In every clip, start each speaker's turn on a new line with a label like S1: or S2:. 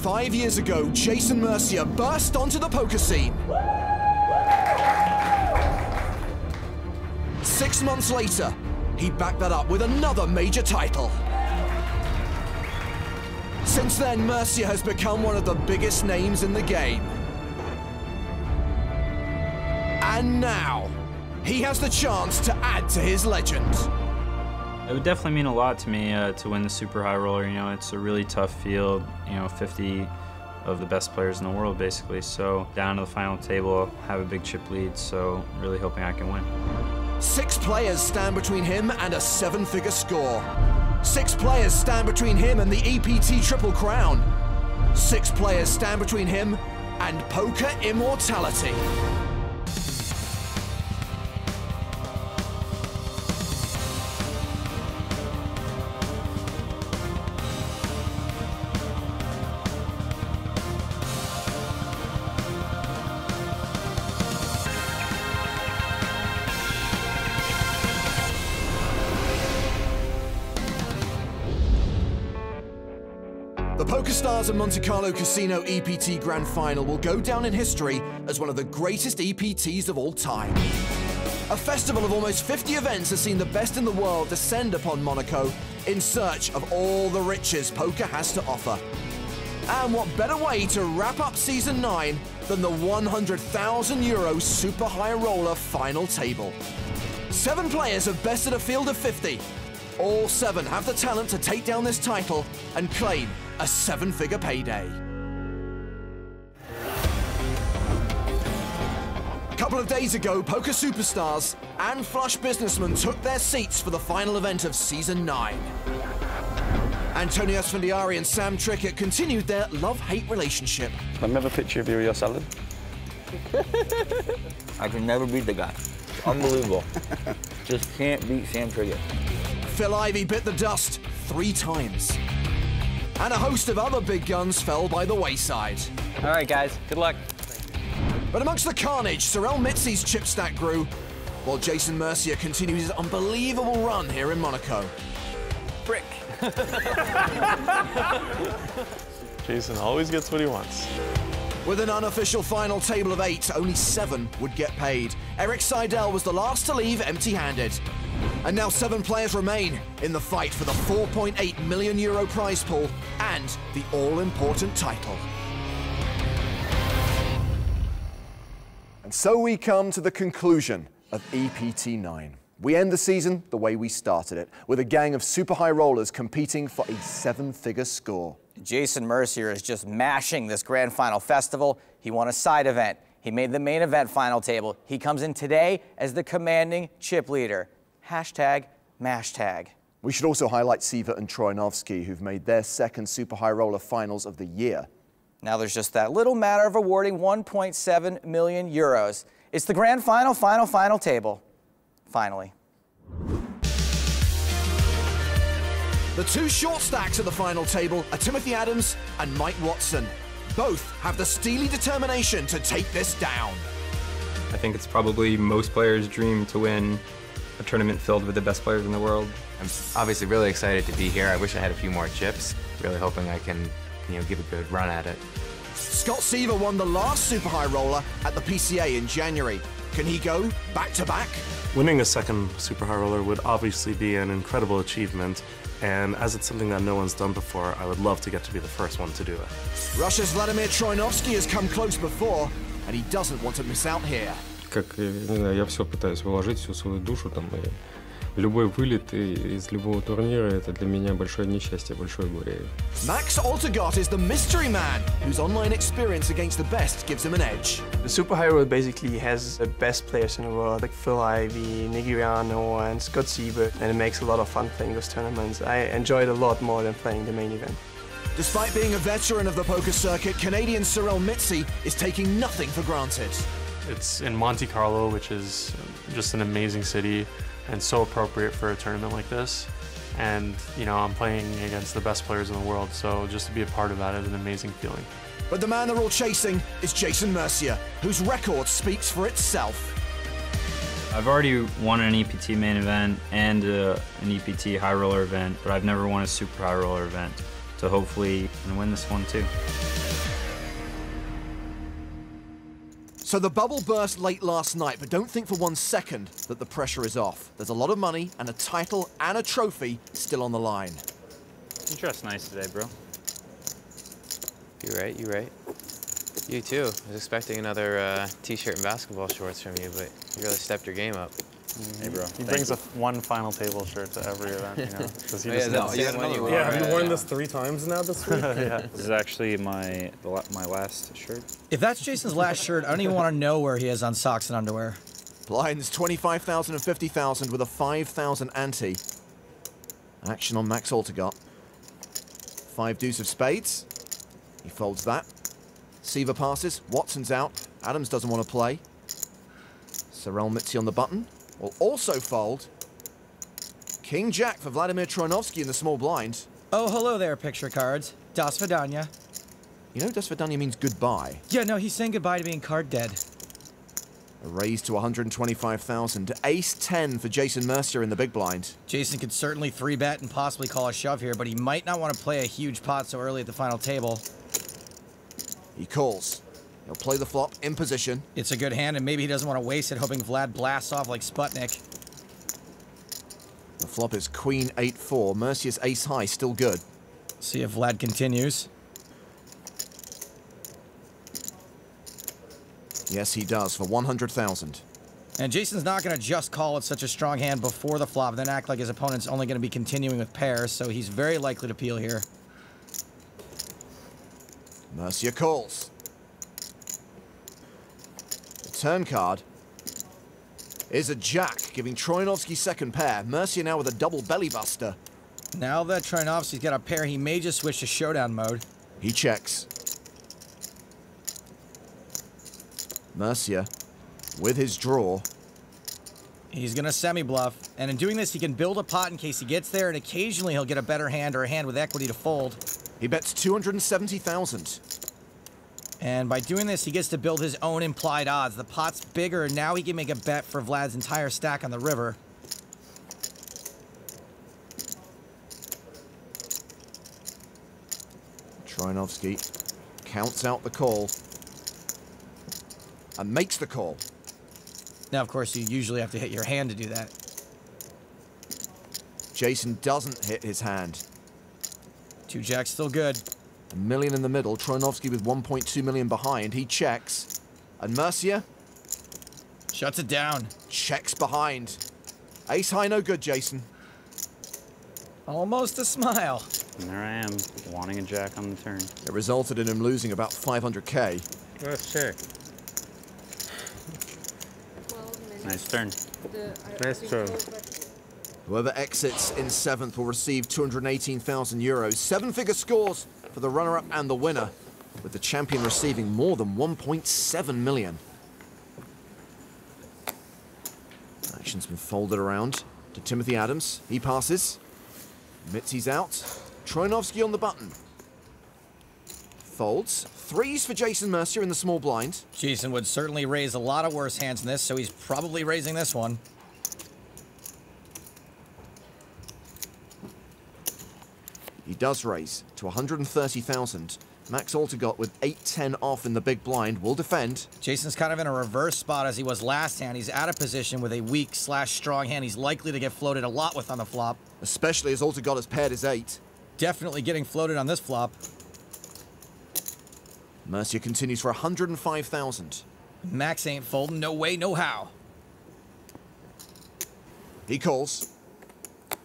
S1: 5 years ago, Jason Mercier burst onto the poker scene. 6 months later, he backed that up with another major title. Since then, Mercier has become one of the biggest names in the game. And now, he has the chance to add to his legend.
S2: It would definitely mean a lot to me to win the super high roller. You know, it's a really tough field, you know, 50 of the best players in the world, basically. So down to the final table, have a big chip lead, so really hoping I can win.
S1: 6 players stand between him and a 7-figure score. 6 players stand between him and the EPT Triple Crown. 6 players stand between him and poker immortality. The PokerStars and Monte Carlo Casino EPT Grand Final will go down in history as one of the greatest EPTs of all time. A festival of almost 50 events has seen the best in the world descend upon Monaco in search of all the riches poker has to offer. And what better way to wrap up Season 9 than the €100,000 Super High Roller final table. 7 players have bested a field of 50. All 7 have the talent to take down this title and claim a 7-figure payday. A couple of days ago, poker superstars and flush businessmen took their seats for the final event of Season 9. Antonio Esfandiari and Sam Trickett continued their love-hate relationship.
S3: Let me have a picture of you with your salad.
S4: I can never beat the guy. Unbelievable. Just can't beat Sam Trickett.
S1: Phil Ivey bit the dust 3 times. And a host of other big guns fell by the wayside.
S5: All right, guys, good luck.
S1: But amongst the carnage, Mizzi's chip stack grew, while Jason Mercier continued his unbelievable run here in Monaco.
S5: Brick.
S3: Jason always gets what he wants.
S1: With an unofficial final table of 8, only 7 would get paid. Eric Seidel was the last to leave empty-handed. And now 7 players remain in the fight for the €4.8 million prize pool and the all-important title. And so we come to the conclusion of EPT 9. We end the season the way we started it, with a gang of super high rollers competing for a 7-figure score.
S6: Jason Mercier is just mashing this grand final festival. He won a side event. He made the main event final table. He comes in today as the commanding chip leader. Hashtag #mashtag.
S1: We should also highlight Seiver and Troyanovsky, who've made their 2nd super high roller finals of the year.
S6: Now there's just that little matter of awarding €1.7 million. It's the grand final table. Finally. The 2 short stacks at the final table are Timothy Adams and Mike Watson. Both have the steely determination to take this down.
S7: I think it's probably most players' dream to win a tournament filled with the best players in the world.
S8: I'm obviously really excited to be here. I wish I had a few more chips. Really hoping I can, give a good run at it.
S1: Scott Seiver won the last super high roller at the PCA in January. Can he go back-to-back?
S9: Winning a 2nd super high roller would obviously be an incredible achievement, and as it's something that no one's done before, I would love to get to be the first one to do it.
S1: Russia's Vladimir Troyanovsky has come close before, and he doesn't want to miss out here.
S10: Как, не знаю, я все пытаюсь вложить, всю свою душу там, и любой вылет из любого турнира — это для меня большое несчастье, большое горе.
S1: Max Altergott is the mystery man, whose online experience against the best gives him an edge.
S11: The Super High Roller basically has the best players in the world, like Phil Ivey, Nigiriano, and Scott Seiver, and it makes a lot of fun playing those tournaments. I enjoy it a lot more than playing the main event.
S1: Despite being a veteran of the poker circuit, Canadian Mizzi is taking nothing for granted.
S3: It's in Monte Carlo, which is just an amazing city and so appropriate for a tournament like this. And, I'm playing against the best players in the world, so just to be a part of that is an amazing feeling.
S1: But the man they're all chasing is Jason Mercier, whose record speaks for itself.
S2: I've already won an EPT main event and an EPT high roller event, but I've never won a super high roller event. to hopefully win this one too.
S1: So the bubble burst late last night, but don't think for 1 second that the pressure is off. There's a lot of money and a title and a trophy still on the line.
S2: You dressed nice today, bro.
S8: You're right, you're right. You too. I was expecting another t-shirt and basketball shorts from you, but you really stepped your game up.
S3: Hey, bro. He brings one final table shirt to every event, you know. Because he just
S9: have you worn this 3 times now this week?
S2: Yeah. This is actually my last shirt.
S12: If that's Jason's last shirt, I don't even want to know where he is on socks and underwear.
S1: Blinds 25,000 and 50,000 with a 5,000 ante. Action on Max Altergott. 5 deuce of spades. He folds that. Seiver passes. Watson's out. Adams doesn't want to play. Mizzi on the button. Will also fold. King Jack for Vladimir Troyanovsky in the small blind.
S12: Oh, hello there, picture cards. Das Vidanya.
S1: You know Das Vidanya means goodbye.
S12: Yeah, no, he's saying goodbye to being card dead.
S1: A raise to 125,000. Ace 10 for Jason Mercier in the big blind.
S12: Jason could certainly 3-bet and possibly call a shove here, but he might not want to play a huge pot so early at the final table.
S1: He calls. He'll play the flop in position.
S12: It's a good hand, and maybe he doesn't want to waste it, hoping Vlad blasts off like Sputnik.
S1: The flop is Queen 8-4. Mercier's ace high still good.
S12: See if Vlad continues.
S1: Yes, he does for 100,000.
S12: And Jason's not going to just call it such a strong hand before the flop, then act like his opponent's only going to be continuing with pairs, so he's very likely to peel here.
S1: Mercier calls. The turn card is a jack, giving Troyanovsky second pair. Mercier now with a double belly buster.
S12: Now that Troyanovsky's got a pair, he may just switch to showdown mode.
S1: He checks. Mercier with his draw.
S12: He's going to semi-bluff, and in doing this, he can build a pot in case he gets there, and occasionally he'll get a better hand or a hand with equity to fold.
S1: He bets 270,000.
S12: And by doing this, he gets to build his own implied odds. The pot's bigger, and now he can make a bet for Vlad's entire stack on the river.
S1: Troyanovsky counts out the call and makes the call.
S12: Now, of course, you usually have to hit your hand to do that.
S1: Jason doesn't hit his hand.
S12: 2 jacks still good.
S1: $1 million in the middle. Troyanovsky with 1.2 million behind. He checks. And Mercier
S12: shuts it down.
S1: Checks behind. Ace high no good, Jason.
S12: Almost a smile.
S2: And there I am, wanting a jack on the turn.
S1: It resulted in him losing about 500K.
S2: That's sick. Nice turn.
S9: Nice turn.
S1: Whoever exits in 7th will receive 218,000 euros. 7-figure scores for the runner-up and the winner, with the champion receiving more than 1.7 million. Action's been folded around to Timothy Adams. He passes. Mizzi's out. Troyanovsky on the button. Folds. 3s for Jason Mercier in the small blind.
S12: Jason would certainly raise a lot of worse hands than this, so he's probably raising this one.
S1: He does raise to 130,000. Max Altergott with 8-10 off in the big blind will defend.
S12: Jason's kind of in a reverse spot as he was last hand. He's out of position with a weak/strong hand he's likely to get floated a lot with on the flop.
S1: Especially as Altergott has paired his 8.
S12: Definitely getting floated on this flop.
S1: Mercier continues for 105,000.
S12: Max ain't folding. No way, no how.
S1: He calls.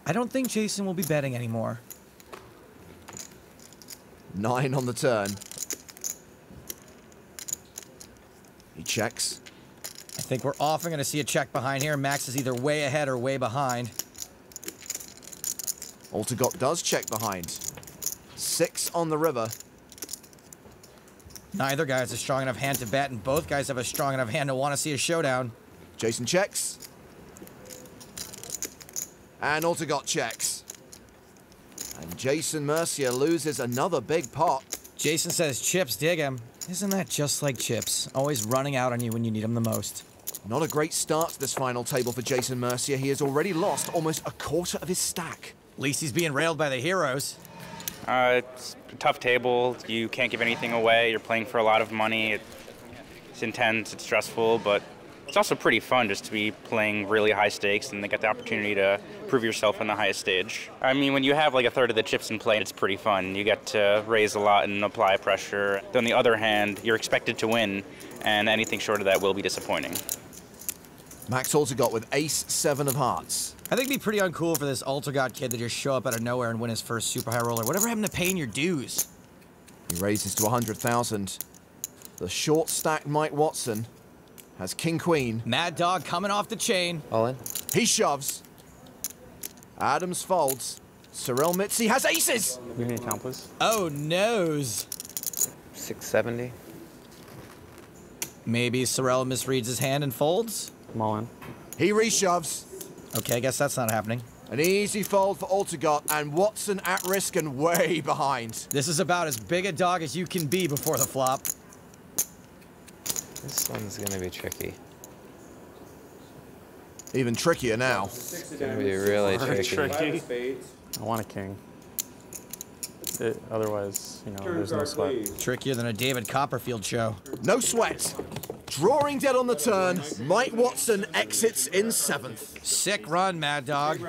S12: I don't think Jason will be betting anymore.
S1: 9 on the turn. He checks.
S12: I think we're often going to see a check behind here. Max is either way ahead or way behind.
S1: Altergott does check behind. 6 on the river.
S12: Neither guy has a strong enough hand to bet, and both guys have a strong enough hand to want to see a showdown.
S1: Jason checks. And Altergott checks. And Jason Mercier loses another big pot.
S12: Jason says chips dig him. Isn't that just like chips? Always running out on you when you need them the most.
S1: Not a great start to this final table for Jason Mercier. He has already lost almost a quarter of his stack.
S12: At least he's being railed by the heroes.
S13: It's a tough table. You can't give anything away. You're playing for a lot of money. It's intense, it's stressful, but it's also pretty fun just to be playing really high stakes and they get the opportunity to prove yourself on the highest stage. I mean, when you have like a third of the chips in play, it's pretty fun. You get to raise a lot and apply pressure. On the other hand, you're expected to win, and anything short of that will be disappointing.
S1: Max Altergott with ace-7 of hearts.
S12: I think it'd be pretty uncool for this Altergott kid to just show up out of nowhere and win his first super high roller. Whatever happened to paying your dues?
S1: He raises to 100,000. The short-stacked Mike Watson has king-queen.
S12: Mad Dog coming off the chain.
S8: All in.
S1: He shoves. Adams folds. Cyril Mizzi has aces.
S3: Give me an account, please.
S12: Oh, noes.
S8: 670.
S12: Maybe Cyril misreads his hand and folds?
S3: I'm all in.
S1: He reshoves.
S12: Okay, I guess that's not happening.
S1: An easy fold for Altergott, and Watson at risk and way behind.
S12: This is about as big a dog as you can be before the flop.
S8: This one's gonna be tricky.
S1: Even trickier now.
S8: It's gonna be really tricky.
S3: I want a king. Otherwise, you know, there's no sweat.
S12: Trickier than a David Copperfield show.
S1: No sweat. Drawing dead on the turn, Mike Watson exits in 7th.
S12: Sick run, Mad Dog.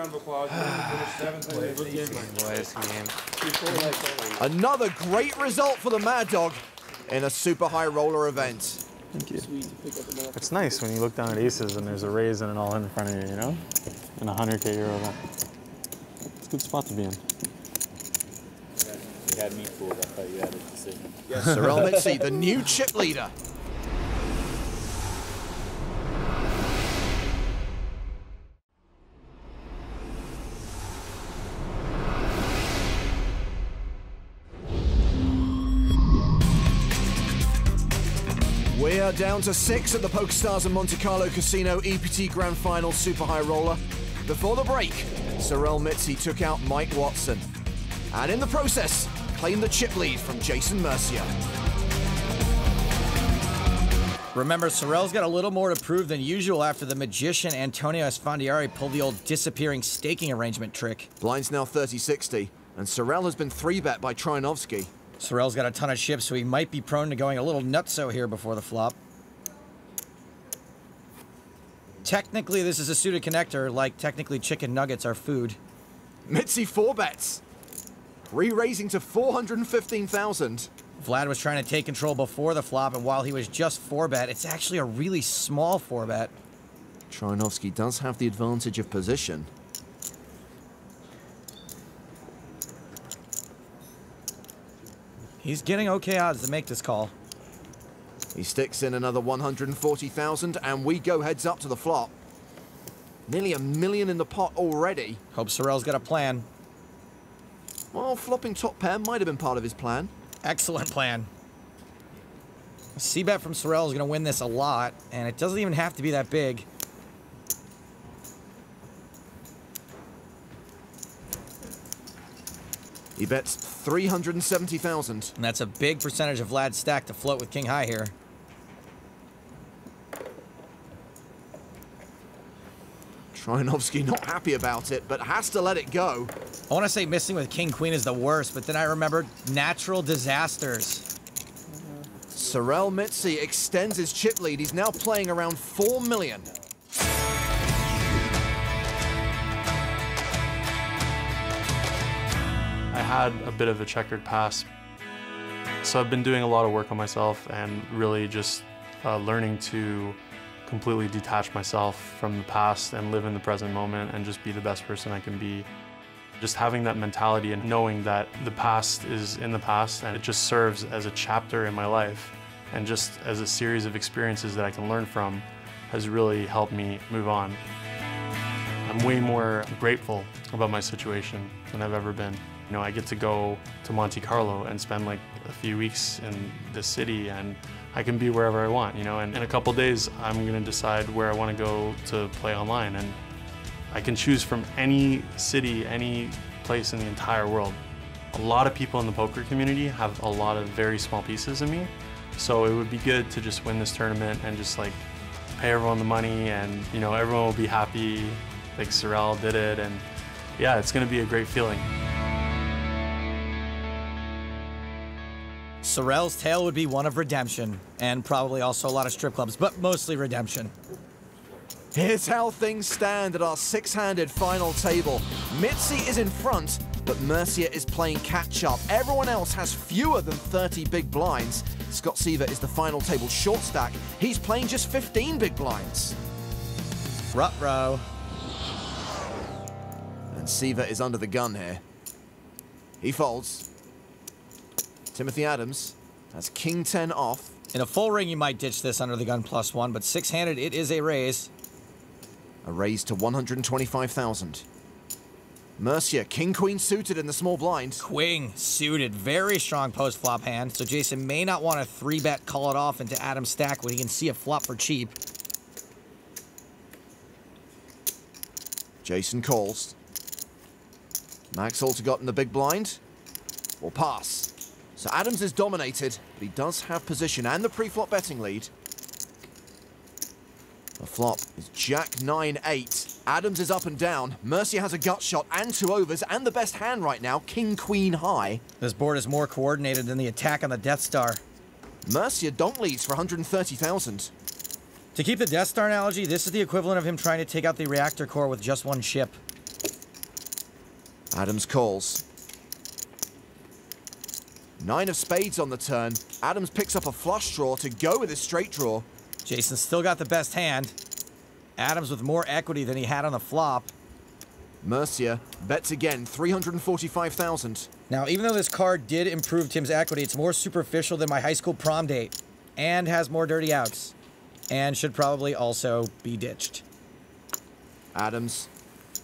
S1: Another great result for the Mad Dog in a super high roller event.
S3: Thank you. It's nice when you look down at aces and there's a raise and an all in front of you, you know? In a 100K euro event. It's a good spot to be in.
S14: You had me fooled. I thought you had a decision.
S1: Cyril Mizzi, the new chip leader. We are down to 6 at the PokerStars and Monte Carlo Casino EPT Grand Final Super High Roller. Before the break, Cyril Mizzi took out Mike Watson. And in the process, claimed the chip lead from Jason Mercier.
S12: Remember, Cyril's got a little more to prove than usual after the magician Antonio Esfandiari pulled the old disappearing staking arrangement trick.
S1: Blind's now 30-60, and Cyril has been 3-bet by Troyanovsky.
S12: Cyril's got a ton of chips, so he might be prone to going a little nutso here before the flop. Technically, this is a suited connector, like technically chicken nuggets are food.
S1: Mizzi 4-bets. Re-raising to 415,000.
S12: Vlad was trying to take control before the flop, and while he was just 4-bet, it's actually a really small 4-bet.
S1: Troyanovsky does have the advantage of position.
S12: He's getting okay odds to make this call.
S1: He sticks in another 140,000, and we go heads up to the flop. Nearly $1 million in the pot already.
S12: Hope Cyril's got a plan.
S1: Well, flopping top pair might have been part of his plan.
S12: Excellent plan. A C-bet from Cyril is going to win this a lot, and it doesn't even have to be that big.
S1: He bets 370,000.
S12: And that's a big percentage of Vlad's stack to float with king high here.
S1: Troyanovsky not happy about it, but has to let it go.
S12: I want to say missing with king queen is the worst, but then I remembered natural disasters.
S1: Cyril Mizzi extends his chip lead. He's now playing around 4 million.
S3: I had a bit of a checkered past. So I've been doing a lot of work on myself and really just learning to completely detach myself from the past and live in the present moment and just be the best person I can be. Just having that mentality and knowing that the past is in the past and it just serves as a chapter in my life and just as a series of experiences that I can learn from has really helped me move on. I'm way more grateful about my situation than I've ever been. You know, I get to go to Monte Carlo and spend like a few weeks in the city and I can be wherever I want, you know, and in a couple days I'm gonna decide where I wanna go to play online, and I can choose from any city, any place in the entire world. A lot of people in the poker community have a lot of very small pieces of me, so it would be good to just win this tournament and just like pay everyone the money and, you know, everyone will be happy, like Cyril did it, and yeah, it's gonna be a great feeling.
S12: Sorel's tale would be one of redemption, and probably also a lot of strip clubs, but mostly redemption.
S1: Here's how things stand at our six-handed final table. Mizzi is in front, but Mercier is playing catch-up. Everyone else has fewer than 30 big blinds. Scott Seiver is the final table short stack. He's playing just 15 big blinds.
S12: Ruh-roh.
S1: And Seiver is under the gun here. He folds. Timothy Adams has king 10 off.
S12: In a full ring, you might ditch this under the gun +1, but six-handed, it is a raise.
S1: A raise to 125,000. Mercier, king-queen suited in the small blind.
S12: Queen suited, very strong post-flop hand, so Jason may not want to 3-bet call it off into Adam's stack when he can see a flop for cheap.
S1: Jason calls. Max Altergott in the big blind. Will pass. So Adams is dominated, but he does have position and the pre-flop betting lead. The flop is Jack 9-8. Adams is up and down. Mercier has a gut shot and 2 overs and the best hand right now, king-queen high.
S12: This board is more coordinated than the attack on the Death Star.
S1: Mercier don't leads for 130,000.
S12: To keep the Death Star analogy, this is the equivalent of him trying to take out the reactor core with just 1 chip.
S1: Adams calls. 9 of spades on the turn. Adams picks up a flush draw to go with his straight draw.
S12: Jason's still got the best hand. Adams with more equity than he had on the flop.
S1: Mercier bets again, 345,000.
S12: Now, even though this card did improve Tim's equity, it's more superficial than my high school prom date, and has more dirty outs, and should probably also be ditched.
S1: Adams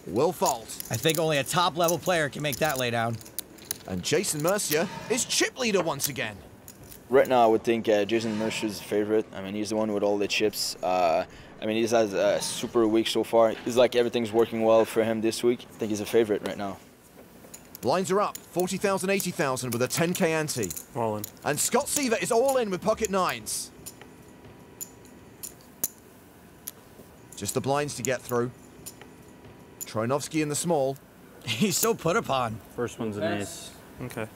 S1: will fold.
S12: I think only a top-level player can make that laydown.
S1: And Jason Mercier is chip leader once again.
S15: Right now, I would think Jason Mercier's favorite. I mean, he's the one with all the chips. I mean, he's had a super week so far. It's like everything's working well for him this week. I think he's a favorite right now.
S1: Blinds are up, 40,000, 80,000 with a 10K ante.
S9: All in.
S1: And Scott Seiver is all in with pocket 9s. Just the blinds to get through. Troyanovsky in the small.
S12: He's so put upon.
S2: First one's an ace.
S9: Okay.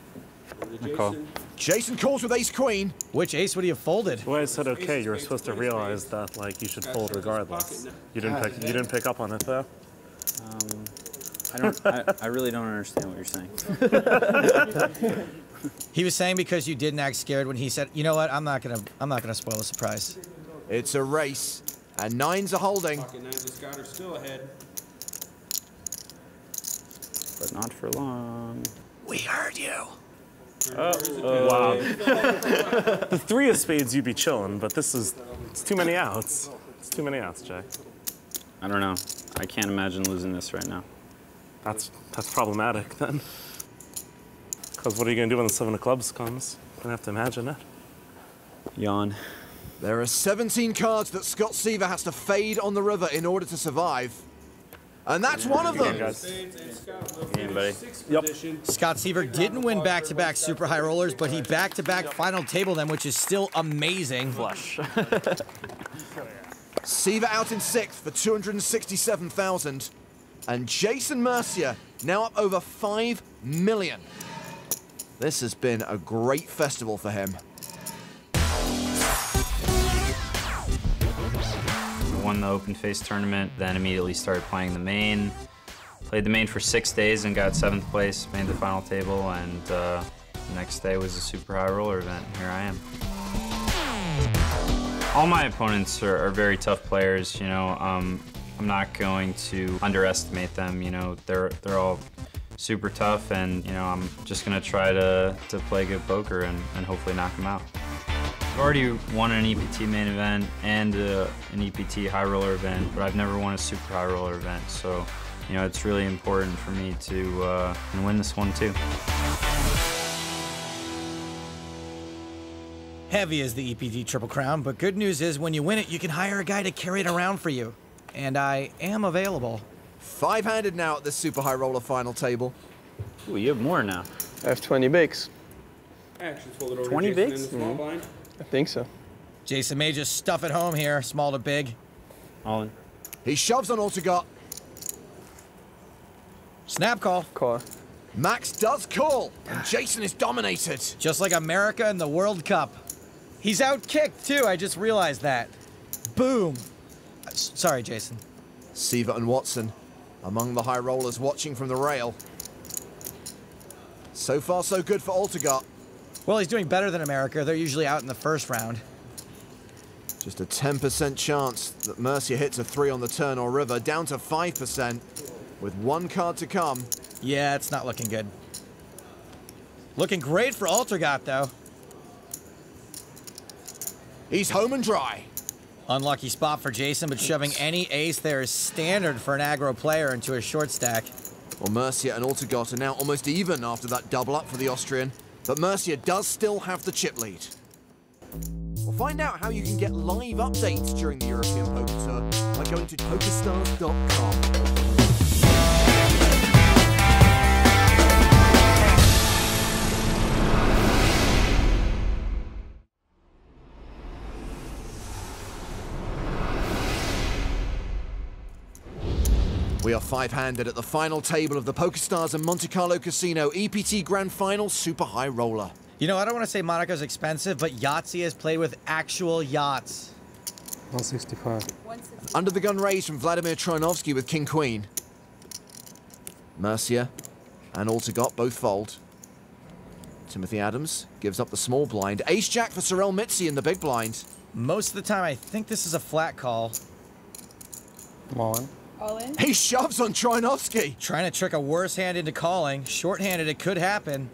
S2: I call.
S1: Jason calls with ace-queen.
S12: Which ace would he have folded?
S9: The way I said okay, you were supposed to realize that like you should fold regardless. You didn't pick up on it though.
S2: I really don't understand what you're saying.
S12: He was saying because you didn't act scared when he said, "You know what? I'm not gonna spoil the surprise."
S1: It's a race, and 9s are holding.
S16: Pocket 9s and Scott are still ahead.
S2: But not for long.
S12: We heard you.
S9: Wow. The 3 of spades, you'd be chilling, but it's too many outs. It's too many outs, Jay.
S2: I don't know. I can't imagine losing this right now.
S9: That's problematic then. Because what are you going to do when the 7 of clubs comes? You're going to have to imagine it.
S2: Yawn.
S1: There are 17 cards that Scott Seiver has to fade on the river in order to survive. And that's one of them.
S2: Anybody?
S12: Yep. Scott Seiver didn't win back-to-back super high rollers, but he back-to-back final table them, which is still amazing.
S2: Flush.
S1: Seiver out in 6th for 267,000. And Jason Mercier now up over 5 million. This has been a great festival for him.
S2: Won the open face tournament, then immediately started playing the main. Played the main for 6 days and got 7th place, made the final table, and the next day was a super high roller event. Here I am. All my opponents are very tough players, you know. I'm not going to underestimate them, you know. They're all super tough, and you know, I'm just gonna try to play good poker and hopefully knock them out. I've already won an EPT main event and an EPT high roller event, but I've never won a super high roller event. So, you know, it's really important for me to win this one too.
S12: Heavy is the EPT Triple Crown, but good news is when you win it, you can hire a guy to carry it around for you. And I am available.
S1: 5-handed now at the super high roller final table.
S2: Ooh, you have more now.
S11: I have 20 bigs.
S16: Actually, fold it over
S2: 20
S16: Jason
S2: bigs?
S16: in the small blind.
S11: I think so.
S12: Jason may just stuff it home here, small to big.
S2: All in.
S1: He shoves on Altergott.
S12: Snap call.
S11: Call.
S1: Max does call, and Jason is dominated.
S12: Just like America in the World Cup. He's out-kicked, too. I just realized that. Boom. Sorry, Jason.
S1: Seiver and Watson among the high rollers watching from the rail. So far, so good for Altergott.
S12: Well, he's doing better than America. They're usually out in the first round.
S1: Just a 10% chance that Mercier hits a 3 on the turn or river, down to 5%, with one card to come.
S12: Yeah, it's not looking good. Looking great for Altergott, though.
S1: He's home and dry.
S12: Unlucky spot for Jason, but shoving any ace there is standard for an aggro player into a short stack.
S1: Well, Mercier and Altergott are now almost even after that double up for the Austrian, but Mercier does still have the chip lead. We'll find out how you can get live updates during the European Poker Tour by going to PokerStars.com. We are five-handed at the final table of the PokerStars and Monte Carlo Casino EPT Grand Final Super High Roller.
S12: You know, I don't want to say Monaco's expensive, but Yahtzee has played with actual yachts.
S10: 165.
S1: Under the gun raise from Vladimir Troyanovsky with King Queen. Mercier and Altergott both fold. Timothy Adams gives up the small blind. Ace-Jack for Mizzi in the big blind.
S12: Most of the time, I think this is a flat call.
S10: Come on.
S17: All in?
S1: He shoves on Troyanovsky.
S12: Trying to trick a worse hand into calling. Short-handed, it could happen.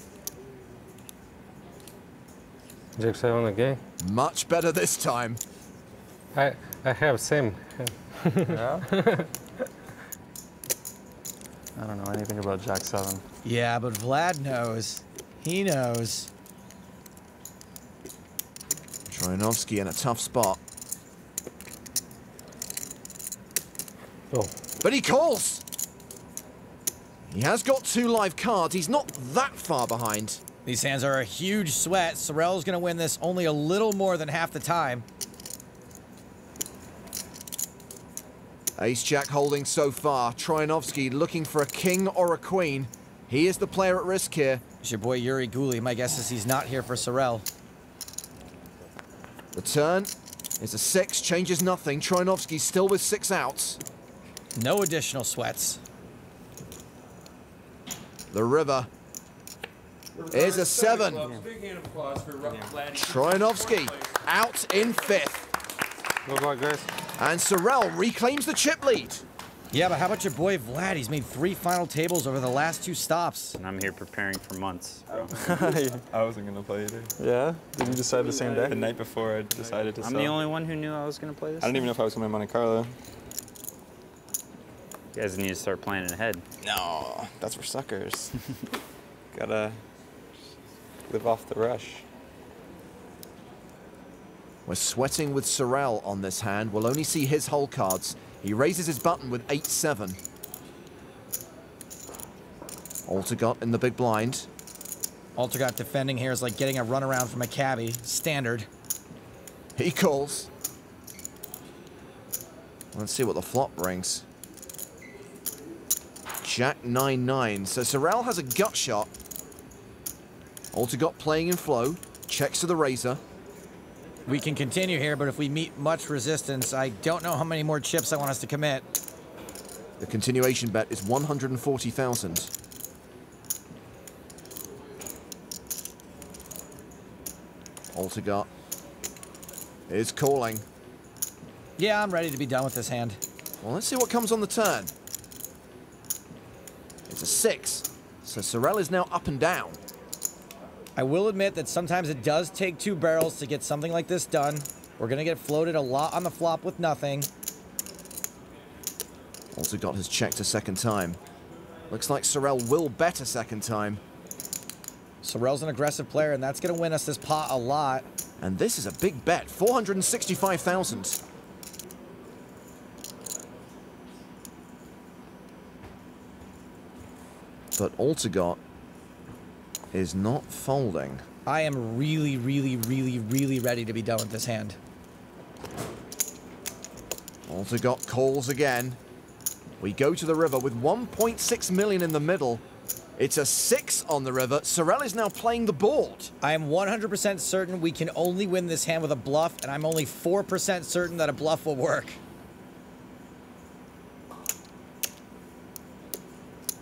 S10: Jack 7 again.
S1: Much better this time.
S10: I have same.
S3: Yeah? I don't know anything about Jack 7.
S12: Yeah, but Vlad knows. He knows.
S1: Troyanovsky in a tough spot.
S10: Oh.
S1: But he calls. He has got 2 live cards. He's not that far behind.
S12: These hands are a huge sweat. Sorel's going to win this only a little more than half the time.
S1: Ace-Jack holding so far. Troyanovsky looking for a king or a queen. He is the player at risk here.
S12: It's your boy Yuri Guli. My guess is he's not here for Sorel.
S1: The turn is a 6, changes nothing. Troyanovsky still with 6 outs.
S12: No additional sweats.
S1: The river is a 7.
S16: Big hand of applause for
S1: Troyanovsky out in 5th.
S10: Good luck, guys.
S1: And Sorel reclaims the chip lead.
S12: Yeah, but how about your boy Vlad? He's made 3 final tables over the last 2 stops.
S2: And I'm here preparing for months.
S18: I wasn't going to play either.
S3: Yeah? Did you decide the same day?
S18: The night before I decided to
S2: I'm
S18: sell.
S2: the only one who knew I was going to play this.
S18: I didn't even know if I was going to Monte Carlo.
S2: You guys need to start planning ahead.
S18: No, that's for suckers. Gotta live off the rush.
S1: We're sweating with Sorel on this hand. We'll only see his hole cards. He raises his button with 8-7. Altergott in the big blind.
S12: Altergott defending here is like getting a runaround from a cabbie. Standard.
S1: He calls. Let's see what the flop brings. Jack 9-9. So Sorel has a gut shot. Altergott playing in flow. Checks to the razor.
S12: We can continue here, but if we meet much resistance, I don't know how many more chips I want us to commit.
S1: The continuation bet is 140,000. Altergott is calling.
S12: Yeah, I'm ready to be done with this hand.
S1: Well, let's see what comes on the turn. It's a 6. So Sorel is now up and down.
S12: I will admit that sometimes it does take 2 barrels to get something like this done. We're going to get floated a lot on the flop with nothing.
S1: Altergott has checked a second time. Looks like Sorel will bet a second time.
S12: Sorel's an aggressive player, and that's going to win us this pot a lot.
S1: And this is a big bet, 465,000. But Altergott is not folding.
S12: I am really, really, really, really ready to be done with this hand.
S1: Altergott calls again. We go to the river with 1.6 million in the middle. It's a 6 on the river. Sorel is now playing the board.
S12: I am 100% certain we can only win this hand with a bluff, and I'm only 4% certain that a bluff will work.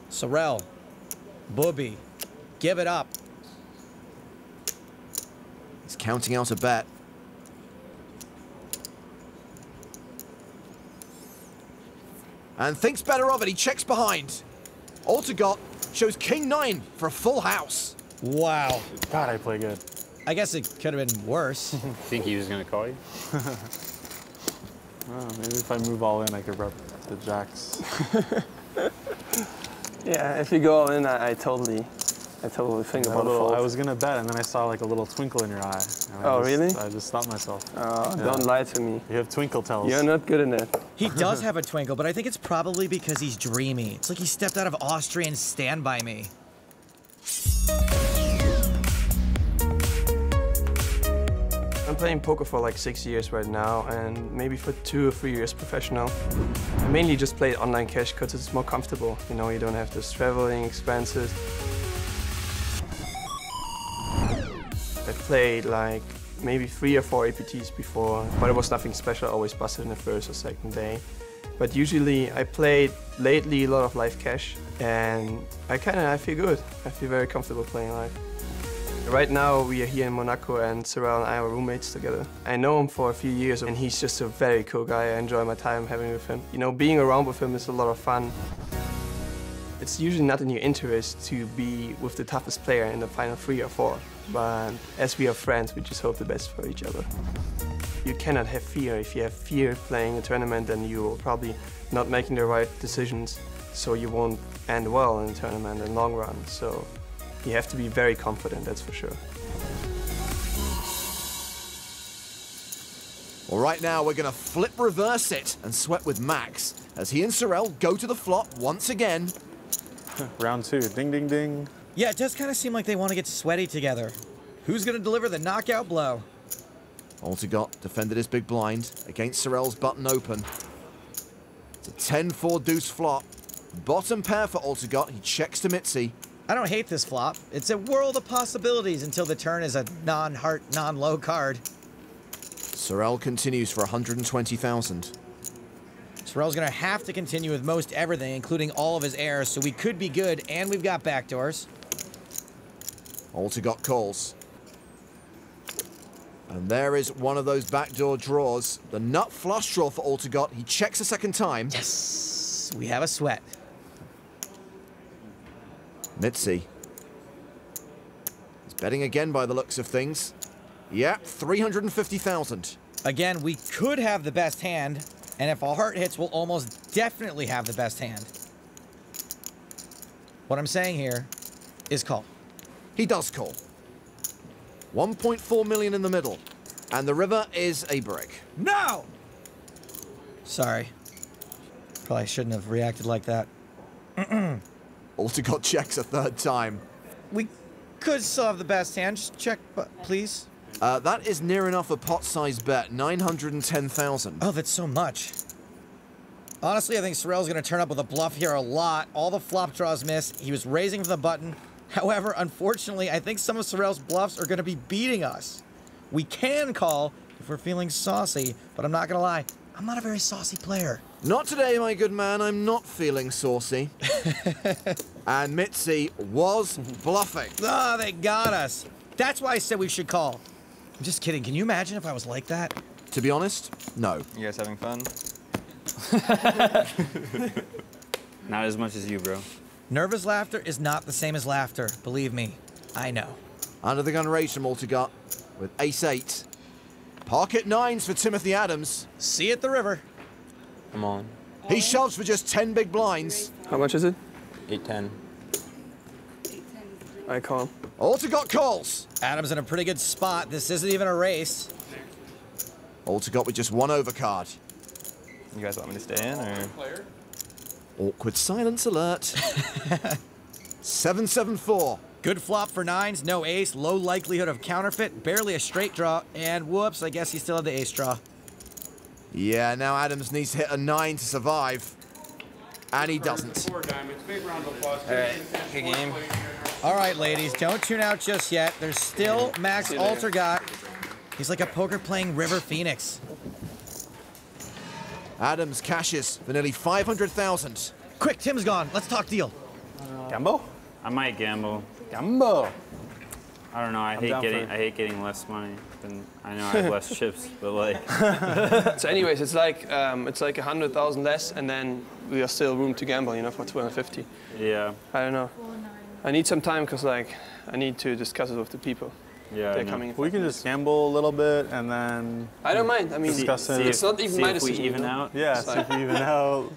S12: Sorel, Booby, give it up.
S1: He's counting out a bet. And thinks better of it. He checks behind. Altergott shows King 9 for a full house.
S12: Wow.
S3: God, I play good.
S12: I guess it could have been worse.
S2: Think he was going to call you?
S3: Oh, maybe if I move all in, I could rep the jacks.
S11: Yeah, if you go all in, I totally think about it.
S3: I was gonna bet, and then I saw like a little twinkle in your eye.
S11: Really?
S3: I just stopped myself.
S11: Oh, yeah. Don't lie to me.
S3: You have twinkle tells.
S11: You're not good in it.
S12: He does have a twinkle, but I think it's probably because he's dreamy. It's like he stepped out of Austrian Stand By Me.
S11: I'm playing poker for like 6 years right now, and maybe for 2 or 3 years professional. I mainly just play online cash because it's more comfortable. You know, you don't have this traveling expenses. I played like maybe 3 or 4 EPTs before, but it was nothing special. I always busted in the first or second day. But usually I played lately a lot of live cash, and I feel good. I feel very comfortable playing live. Right now we are here in Monaco, and Sorel and I are roommates together. I know him for a few years, and he's just a very cool guy. I enjoy my time having with him. You know, being around with him is a lot of fun. It's usually not in your interest to be with the toughest player in the final 3 or 4, but as we are friends, we just hope the best for each other. You cannot have fear. If you have fear playing a tournament, then you will probably not making the right decisions, so you won't end well in the tournament in the long run. So you have to be very confident, that's for sure.
S1: Well, right now we're going to flip reverse it and sweat with Max as he and Sorel go to the flop once again.
S3: Round 2, ding, ding, ding.
S12: Yeah, it does kind of seem like they want to get sweaty together. Who's going to deliver the knockout blow?
S1: Altergott defended his big blind against Sorel's button open. It's a 10-4 deuce flop. Bottom pair for Altergott. He checks to Mizzi.
S12: I don't hate this flop. It's a world of possibilities until the turn is a non-heart, non-low card.
S1: Sorel continues for 120,000.
S12: Sorel's going to have to continue with most everything, including all of his airs, so we could be good, and we've got backdoors.
S1: Altergott calls. And there is one of those backdoor draws. The nut flush draw for Altergott. He checks a second time.
S12: Yes, we have a sweat.
S1: Mizzi. He's betting again by the looks of things. Yep, 350,000.
S12: Again, we could have the best hand, and if a heart hits, we'll almost definitely have the best hand. What I'm saying here is call.
S1: He does call. 1.4 million in the middle. And the river is a brick.
S12: No! Sorry. Probably shouldn't have reacted like that.
S1: Altergott checks a third time.
S12: We could still have the best hand. Just check, please.
S1: That is near enough a pot-sized bet. 910,000.
S12: Oh, that's so much. Honestly, I think Sorel's going to turn up with a bluff here a lot. All the flop draws miss. He was raising for the button. However, unfortunately, I think some of Sorel's bluffs are going to be beating us. We can call if we're feeling saucy, but I'm not going to lie. I'm not a very saucy player.
S1: Not today, my good man. I'm not feeling saucy. And Mizzi was bluffing.
S12: Ah, they got us. That's why I said we should call. I'm just kidding. Can you imagine if I was like that?
S1: To be honest, no.
S18: You guys having fun?
S2: Not as much as you, bro.
S12: Nervous laughter is not the same as laughter. Believe me, I know.
S1: Under the gun raise from Altergott with ace-8. Pocket 9s for Timothy Adams.
S12: See you at the river.
S18: Come on.
S1: He shoves for just 10 big blinds.
S11: How much is it?
S18: 8-10.
S11: I call.
S1: Altergott calls.
S12: Adams in a pretty good spot. This isn't even a race.
S1: Altergott with just one overcard.
S18: You guys want me to stay in, or?
S1: Awkward silence alert. 7-7-4.
S12: Good flop for 9s, no ace, low likelihood of counterfeit, barely a straight draw, and whoops, I guess he still had the ace draw.
S1: Yeah, now Adams needs to hit a 9 to survive. And he doesn't.
S16: Four diamonds. Big round of applause.
S8: All right, good game.
S12: All right, ladies, don't tune out just yet. There's still Max Altergott. He's like a poker playing River Phoenix.
S1: Adams cashes for nearly 500,000.
S12: Quick, Tim's gone. Let's talk deal.
S2: Gamble? I might gamble.
S18: Gamble.
S2: I don't know. I hate getting less money. Than I know I have less chips, but like.
S11: So, anyways, it's like 100,000 less, and then we are still room to gamble, you know, for 250.
S2: Yeah.
S11: I don't know. I need some time because like I need to discuss it with the people.
S2: Yeah.
S11: They're coming.
S17: We can just gamble a little bit and then.
S11: I don't mind. I mean,
S17: discuss it.
S11: It's not even my decision.
S2: See if we even out.
S17: Yeah. See if we even out.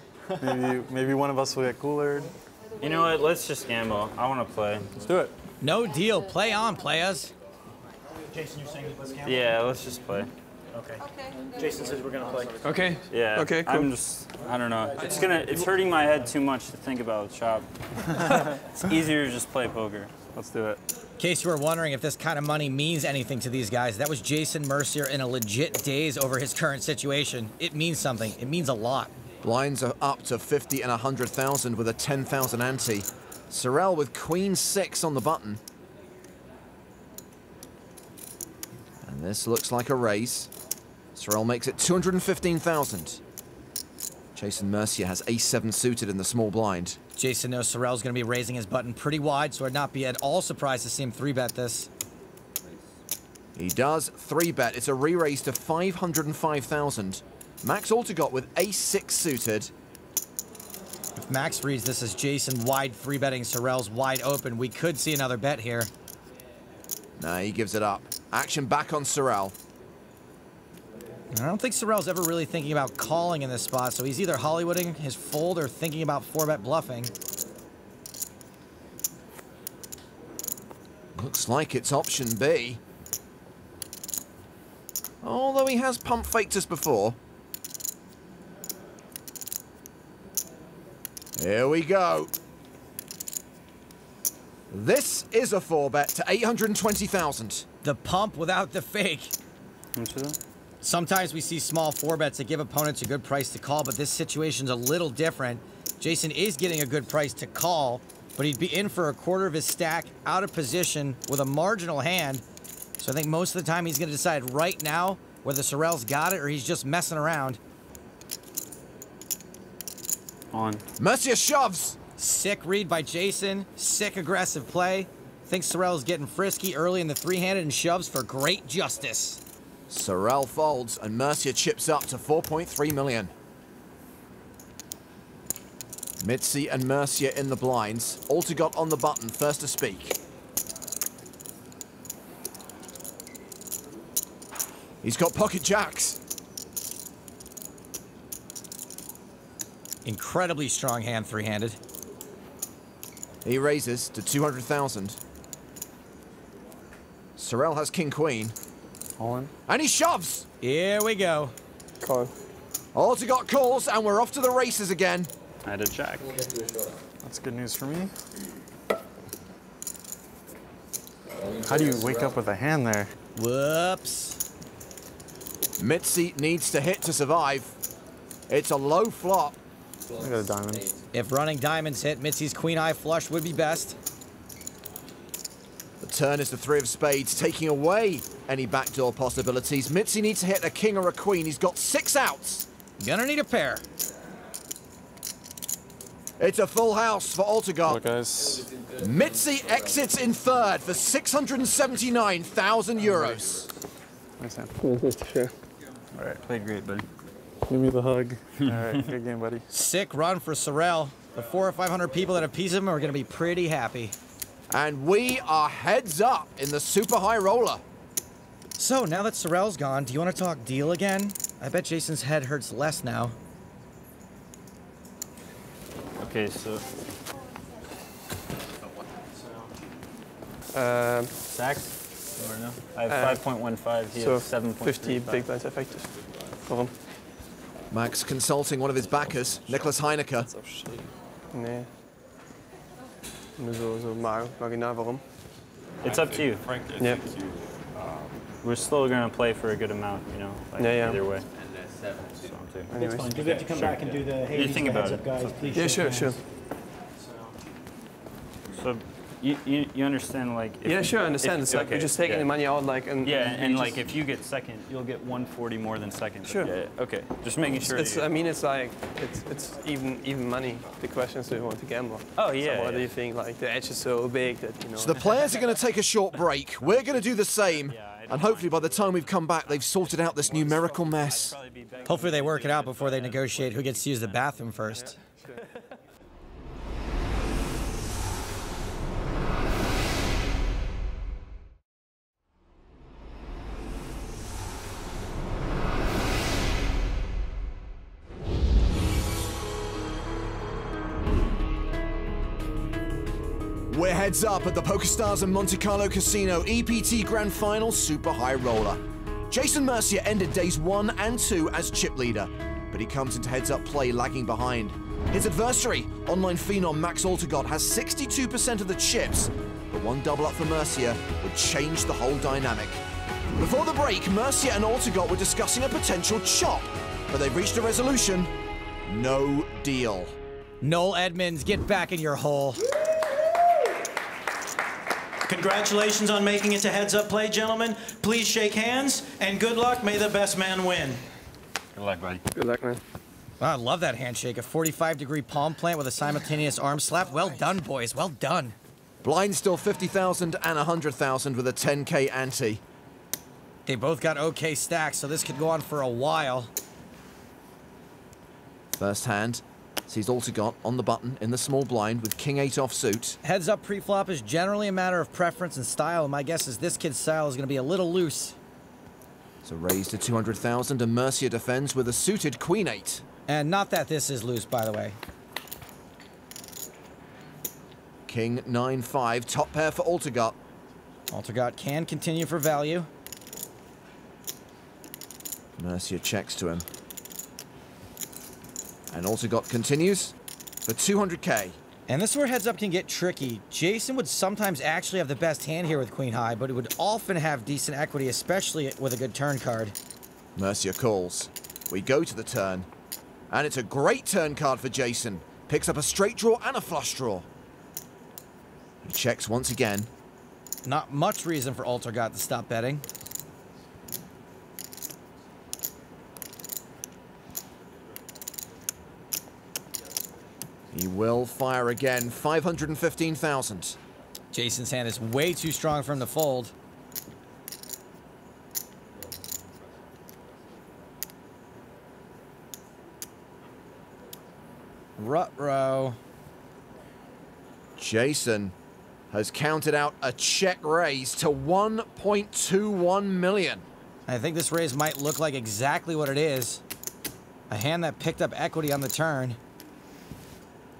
S17: Maybe one of us will get cooler.
S2: You know what? Let's just gamble. I want to play.
S17: Let's do it.
S12: No deal. Play on, players. Jason, you're saying let's gamble?
S2: Yeah, let's just play.
S12: Okay. Jason says we're gonna play.
S11: Okay.
S2: Yeah.
S11: Okay, cool.
S2: I don't know. It's hurting my head too much to think about shop. It's easier to just play poker.
S17: Let's do it.
S12: In case you were wondering if this kind of money means anything to these guys, that was Jason Mercier in a legit daze over his current situation. It means something. It means a lot.
S1: Blinds are up to 50 and 100,000 with a 10,000 ante. Sorel with Queen 6 on the button. And this looks like a raise. Sorel makes it 215,000. Jason Mercier has Ace-7 suited in the small blind.
S12: Jason knows Sorel's going to be raising his button pretty wide, so I'd not be at all surprised to see him 3-bet this.
S1: He does 3-bet. It's a re-raise to 505,000. Max Altergott with Ace-6 suited.
S12: If Max reads this as Jason wide 3-betting Sorel's wide open, we could see another bet here.
S1: Nah, he gives it up. Action back on Sorel.
S12: I don't think Sorel's ever really thinking about calling in this spot, so he's either Hollywooding his fold or thinking about 4-bet bluffing.
S1: Looks like it's option B. Although he has pump faked us before. Here we go. This is a 4-bet to 820,000.
S12: The pump without the fake.
S2: How much is that?
S12: Sometimes we see small 4-bets that give opponents a good price to call, but this situation's a little different. Jason is getting a good price to call, but he'd be in for a quarter of his stack, out of position, with a marginal hand. So I think most of the time he's going to decide right now whether Sorel's got it or he's just messing around.
S2: On.
S1: Mercier shoves.
S12: Sick read by Jason. Sick aggressive play. Thinks Sorel's getting frisky early in the 3-handed and shoves for great justice.
S1: Sorel folds and Mercier chips up to 4.3 million. Mizzi and Mercier in the blinds. Altergott on the button, first to speak. He's got pocket jacks.
S12: Incredibly strong hand 3-handed.
S1: He raises to 200,000. Sorel has king-queen.
S17: All in.
S1: And he shoves!
S12: Here we go.
S11: Call.
S1: Altergott calls, and we're off to the races again.
S2: I had a jack.
S17: That's good news for me. How do you wake up with a hand there?
S12: Whoops.
S1: Mizzi needs to hit to survive. It's a low flop.
S17: I got a diamond.
S12: If running diamonds hit, Mizzi's queen-high flush would be best.
S1: The turn is the 3 of spades, taking away any backdoor possibilities. Mizzi needs to hit a king or a queen. He's got 6 outs.
S12: Gonna need a pair.
S1: It's a full house for Altergott.
S17: Look, guys.
S1: Mizzi exits in third for 679,000 euros.
S17: Nice hand.
S11: Sure.
S2: All right, played great, buddy.
S17: Give me the hug. All right, good game, buddy.
S12: Sick run for Sorel. The 400 or 500 people that have pieced him are gonna be pretty happy.
S1: And we are heads up in the super high roller.
S12: So now that Sorel's gone, do you want to talk deal again? I bet Jason's head hurts less now.
S2: Okay, so. Sacks? You want to know? I have 5.15. He has 7.35.
S11: 50 big blinds effective. Warum?
S1: Max consulting one of his backers, Nicholas Heineke.
S11: Nee. Nur so marginal, warum?
S2: It's up to you.
S11: Yeah.
S2: We're still going to play for a good amount, you know, like either way.
S19: It's fine. Do we have to come back and do the hey,
S2: think about
S19: heads up, guys? Please
S11: Yeah,
S19: shake
S11: sure.
S19: hands.
S2: So you understand, like...
S11: Yeah, sure, I understand. It's like you're just taking the money out, like... And
S2: and like if you get second, you'll get 140 more than second.
S11: Sure.
S2: Yeah, okay. Just making sure.
S11: I mean, it's like, it's even money. The question is, do you want to gamble?
S2: Oh, yeah.
S11: So what do you think? Like, the edge is so big that, you know...
S1: So the players are going to take a short break. We're going to do the same. And hopefully by the time we've come back, they've sorted out this numerical mess.
S12: Hopefully they work it out before they negotiate who gets to use the bathroom first.
S1: We're heads up at the PokerStars and Monte Carlo Casino EPT Grand Final Super High Roller. Jason Mercier ended days 1 and 2 as chip leader, but he comes into heads-up play lagging behind. His adversary, online phenom Max Altergott, has 62% of the chips, but one double up for Mercier would change the whole dynamic. Before the break, Mercier and Altergott were discussing a potential chop, but they've reached a resolution. No deal.
S12: Noel Edmonds, get back in your hole.
S19: Congratulations on making it to heads-up play, gentlemen. Please shake hands, and good luck. May the best man win.
S2: Good luck, buddy.
S11: Good luck, man.
S12: Wow, I love that handshake. A 45-degree palm plant with a simultaneous arm slap. Well done, boys. Well done.
S1: Blind still 50,000 and 100,000 with a 10K ante.
S12: They both got okay stacks, so this could go on for a while.
S1: First hand sees Altergott on the button in the small blind with King 8 offsuit.
S12: Heads up pre-flop is generally a matter of preference and style, and my guess is this kid's style is going to be a little loose.
S1: So raised to 200,000 and Mercier defends with a suited Queen 8.
S12: And not that this is loose, by the way.
S1: King 9-5, top pair for Altergott.
S12: Altergott can continue for value.
S1: Mercier checks to him. And Altergott continues for 200K.
S12: And this is where heads up can get tricky. Jason would sometimes actually have the best hand here with Queen High, but he would often have decent equity, especially with a good turn card.
S1: Mercier calls. We go to the turn. And it's a great turn card for Jason. Picks up a straight draw and a flush draw. He checks once again.
S12: Not much reason for Altergott to stop betting.
S1: He will fire again, 515,000.
S12: Jason's hand is way too strong for him to fold. Ruh-roh.
S1: Jason has counted out a check raise to 1.21 million.
S12: I think this raise might look like exactly what it is. A hand that picked up equity on the turn.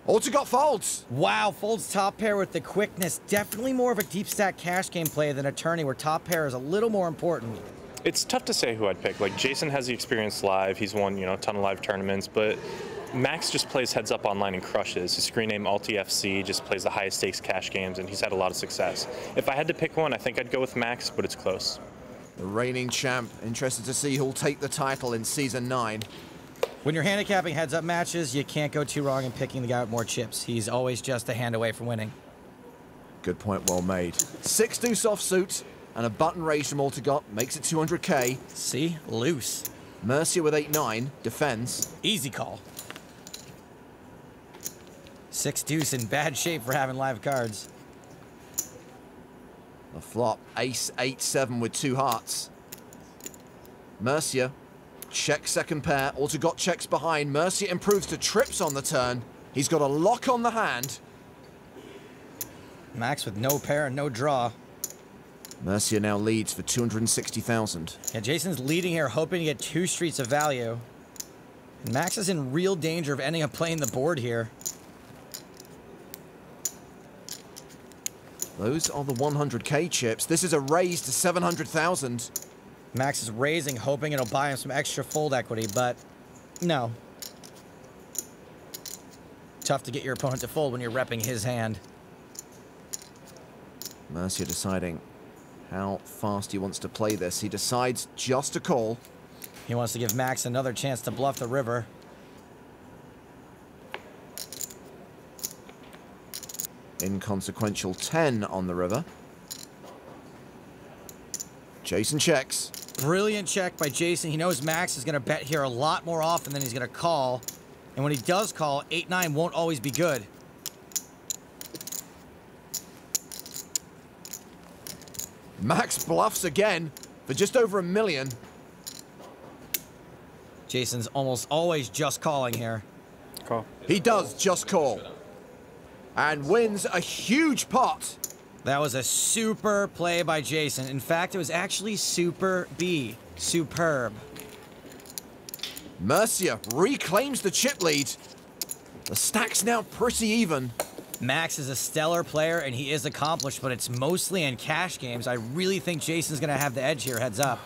S1: Altergott folds.
S12: Wow, folds top pair with the quickness. Definitely more of a deep stack cash game play than a tourney where top pair is a little more important.
S20: It's tough to say who I'd pick. Like, Jason has the experience live. He's won, a ton of live tournaments, but Max just plays heads up online and crushes. His screen name AltiFC just plays the highest stakes cash games, and he's had a lot of success. If I had to pick one, I think I'd go with Max, but it's close.
S1: The reigning champ, interested to see who'll take the title in Season 9.
S12: When you're handicapping heads-up matches, you can't go too wrong in picking the guy with more chips. He's always just a hand away from winning.
S1: Good point, well made. 6 deuce offsuit and a button raise from Altergott makes it 200K.
S12: See? Loose.
S1: Mercier with 8-9, defends.
S12: Easy call. 6 deuce in bad shape for having live cards.
S1: The flop, ace 8-7 with 2 hearts. Mercier. Check second pair. Altergott checks behind. Mercier improves to trips on the turn. He's got a lock on the hand.
S12: Max with no pair and no draw.
S1: Mercier now leads for 260,000.
S12: Yeah, Jason's leading here, hoping to get 2 streets of value. And Max is in real danger of ending up playing the board here.
S1: Those are the 100K chips. This is a raise to 700,000.
S12: Max is raising, hoping it'll buy him some extra fold equity, but no. Tough to get your opponent to fold when you're repping his hand.
S1: Mercier deciding how fast he wants to play this. He decides just to call.
S12: He wants to give Max another chance to bluff the river.
S1: Inconsequential 10 on the river. Jason checks.
S12: Brilliant check by Jason. He knows Max is going to bet here a lot more often than he's going to call. And when he does call, 8-9 won't always be good.
S1: Max bluffs again for just over $1 million.
S12: Jason's almost always just calling here.
S2: Call.
S1: He does just call. And wins a huge pot.
S12: That was a super play by Jason. In fact, it was actually Super B. Superb.
S1: Mercier reclaims the chip lead. The stack's now pretty even.
S12: Max is a stellar player, and he is accomplished, but it's mostly in cash games. I really think Jason's going to have the edge here, heads up.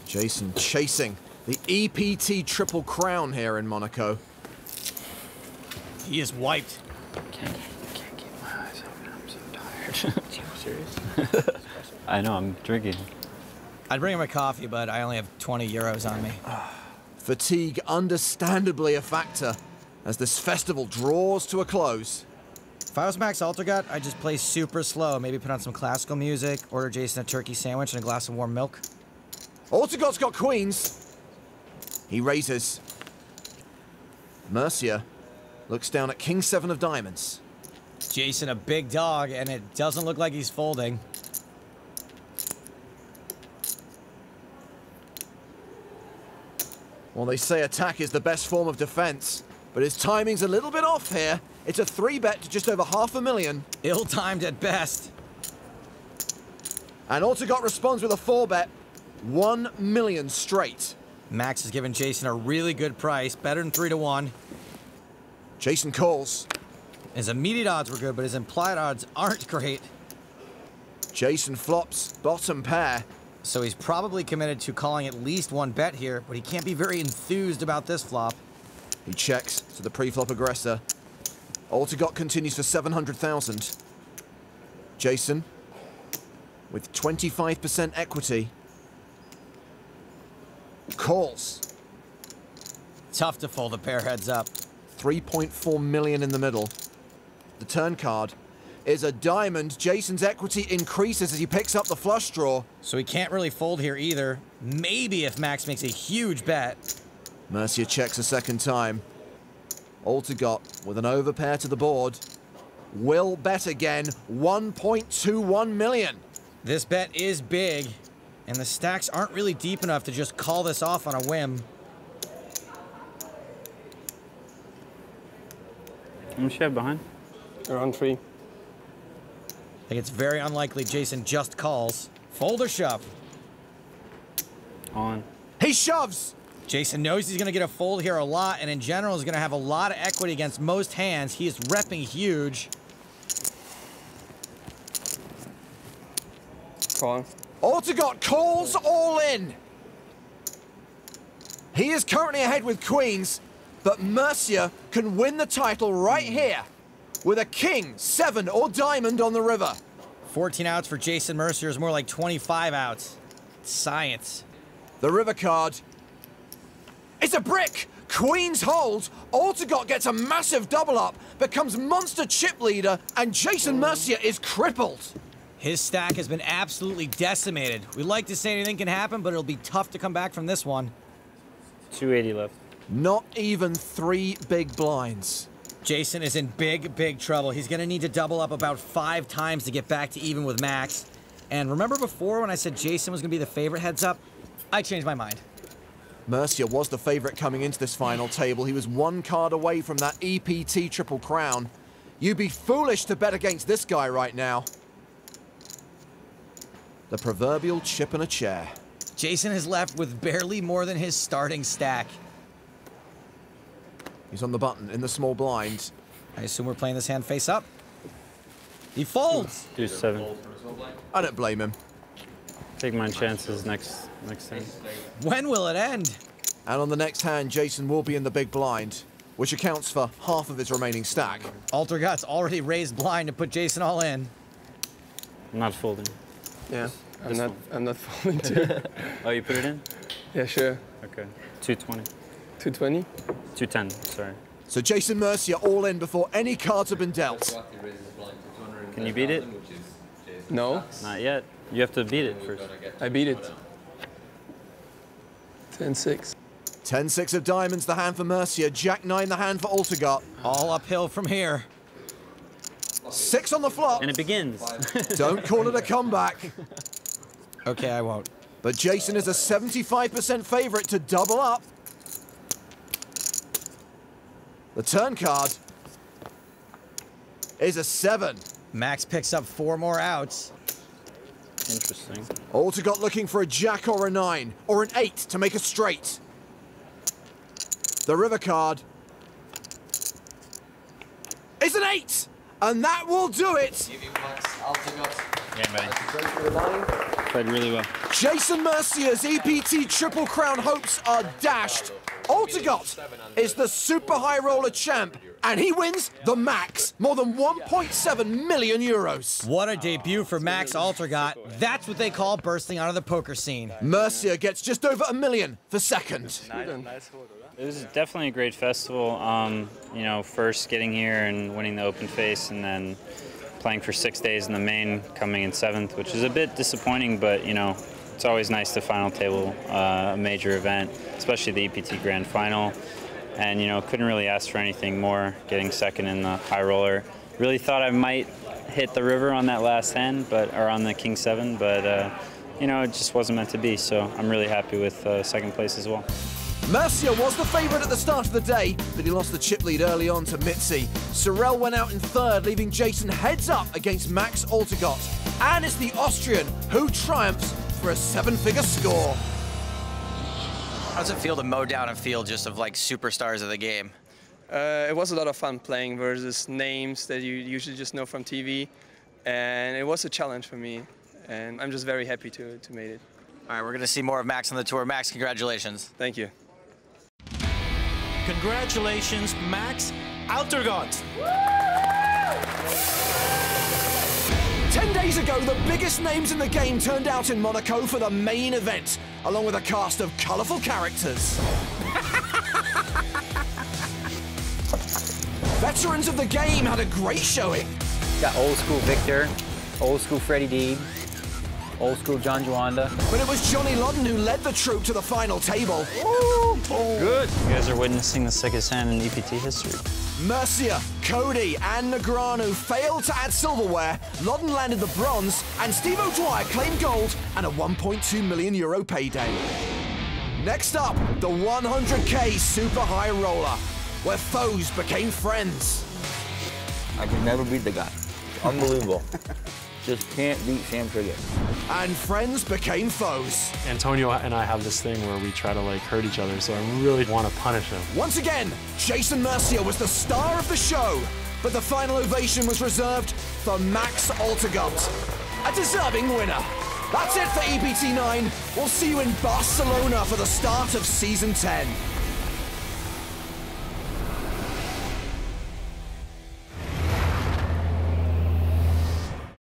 S1: Jason chasing the EPT Triple Crown here in Monaco.
S12: He is wiped.
S2: Can't keep my eyes open. I'm so tired. Serious? I know, I'm drinking.
S12: I'd bring him a coffee, but I only have 20 euros on me.
S1: Fatigue understandably a factor as this festival draws to a close.
S12: If I was Max Altergott, I'd just play super slow. Maybe put on some classical music, order Jason a turkey sandwich and a glass of warm milk.
S1: Altergott's got queens. He raises. Mercier looks down at King 7 of diamonds.
S12: Jason a big dog, and it doesn't look like he's folding.
S1: Well, they say attack is the best form of defense, but his timing's a little bit off here. It's a 3-bet to just over $500,000.
S12: Ill-timed at best.
S1: And Altergott responds with a 4-bet. 1 million straight.
S12: Max has given Jason a really good price, better than 3-1.
S1: Jason calls.
S12: His immediate odds were good, but his implied odds aren't great.
S1: Jason flops bottom pair.
S12: So he's probably committed to calling at least 1 bet here, but he can't be very enthused about this flop.
S1: He checks to the pre-flop aggressor. Altergott continues for 700,000. Jason, with 25% equity, calls.
S12: Tough to fold a pair heads up.
S1: 3.4 million in the middle. The turn card is a diamond. Jason's equity increases as he picks up the flush draw.
S12: So he can't really fold here either. Maybe if Max makes a huge bet.
S1: Mercier checks a second time. Altergott with an overpair to the board. Will bet again. 1.21 million.
S12: This bet is big, and the stacks aren't really deep enough to just call this off on a whim.
S2: How much do you have behind?
S11: Around 3.
S12: I think it's very unlikely Jason just calls. Fold or shove?
S2: On.
S1: He shoves!
S12: Jason knows he's going to get a fold here a lot, and in general is going to have a lot of equity against most hands. He is repping huge.
S11: Call.
S1: Altergott calls all in. He is currently ahead with queens, but Mercier can win the title right here with a king, 7, or diamond on the river.
S12: 14 outs for Jason Mercier is more like 25 outs. It's science.
S1: The river card. It's a brick! Queens hold. Altergott gets a massive double up, becomes monster chip leader, and Jason Mercier is crippled.
S12: His stack has been absolutely decimated. We like to say anything can happen, but it'll be tough to come back from this one.
S2: 280 left.
S1: Not even 3 big blinds.
S12: Jason is in big, big trouble. He's going to need to double up about 5 times to get back to even with Max. And remember before when I said Jason was going to be the favorite heads up? I changed my mind.
S1: Mercier was the favorite coming into this final table. He was 1 card away from that EPT Triple Crown. You'd be foolish to bet against this guy right now. The proverbial chip in a chair.
S12: Jason is left with barely more than his starting stack.
S1: He's on the button in the small blind.
S12: I assume we're playing this hand face up. He folds.
S2: Do 7.
S1: I don't blame him.
S2: Take my chances next time.
S12: When will it end?
S1: And on the next hand, Jason will be in the big blind, which accounts for half of his remaining stack.
S12: Altergott's already raised blind to put Jason all in.
S2: I'm not folding.
S11: Yeah, I'm not folding too.
S2: Oh, you put it in?
S11: Yeah, sure.
S2: Okay. 220.
S11: 220?
S2: 210, sorry.
S1: So Jason Mercier all in before any cards have been dealt.
S2: Can you beat it?
S11: No.
S2: Not yet. You have to beat it first.
S11: I beat it. 10-6.
S1: 10-6 of diamonds, the hand for Mercier. Jack-9 the hand for Altergott.
S12: All uphill from here.
S1: 6 on the flop.
S2: And it begins.
S1: Don't call it a comeback.
S12: Okay, I won't.
S1: But Jason is a 75% favorite to double up. The turn card is a 7.
S12: Max picks up 4 more outs.
S2: Interesting.
S1: Altergott looking for a jack or a 9, or an 8 to make a straight. The river card is an 8, and that will do it.
S2: Yeah, buddy. Played really well.
S1: Jason Mercier's EPT Triple Crown hopes are dashed. Altergott is the super high roller champ, and he wins the max, more than 1.7 million euros.
S12: What a debut for Max Altergott. That's what they call bursting out of the poker scene.
S1: Mercier gets just over $1 million for second.
S2: It was definitely a great festival. You know, first getting here and winning the open face, and then playing for 6 days in the main, coming in 7th, which is a bit disappointing, but you know, it's always nice to final table a major event, especially the EPT Grand Final. And you know, couldn't really ask for anything more, getting second in the high roller. Really thought I might hit the river on that last hand, or on the King 7, but you know, it just wasn't meant to be, so I'm really happy with second place as well.
S1: Mercier was the favourite at the start of the day, but he lost the chip lead early on to Mizzi. Sorel went out in third, leaving Jason heads up against Max Altergott. And it's the Austrian who triumphs for a 7-figure score.
S6: How does it feel to mow down a field just of like superstars of the game?
S11: It was a lot of fun playing versus names that you usually just know from TV. And it was a challenge for me. And I'm just very happy to make it.
S6: All right, we're going to see more of Max on the tour. Max, congratulations.
S11: Thank you.
S19: Congratulations, Max Altergott.
S1: 10 days ago, the biggest names in the game turned out in Monaco for the main event, along with a cast of colourful characters. Veterans of the game had a great showing.
S5: Got old school Victor, old school Freddie D, old school John Juanda.
S1: But it was Johnny Lodden who led the troop to the final table.
S2: Good. You guys are witnessing the sickest hand in EPT history.
S1: Mercier, Cody, and Negreanu failed to add silverware. Lodden landed the bronze, and Steve O'Dwyer claimed gold and a 1.2 million euro payday. Next up, the 100K super high roller, where foes became friends.
S4: I could never beat the guy. Unbelievable. Just can't beat Sam Trigger.
S1: And friends became foes.
S3: Antonio and I have this thing where we try to like hurt each other, so I really want to punish him.
S1: Once again, Jason Mercier was the star of the show, but the final ovation was reserved for Max Altergott, a deserving winner. That's it for EPT 9. We'll see you in Barcelona for the start of Season 10.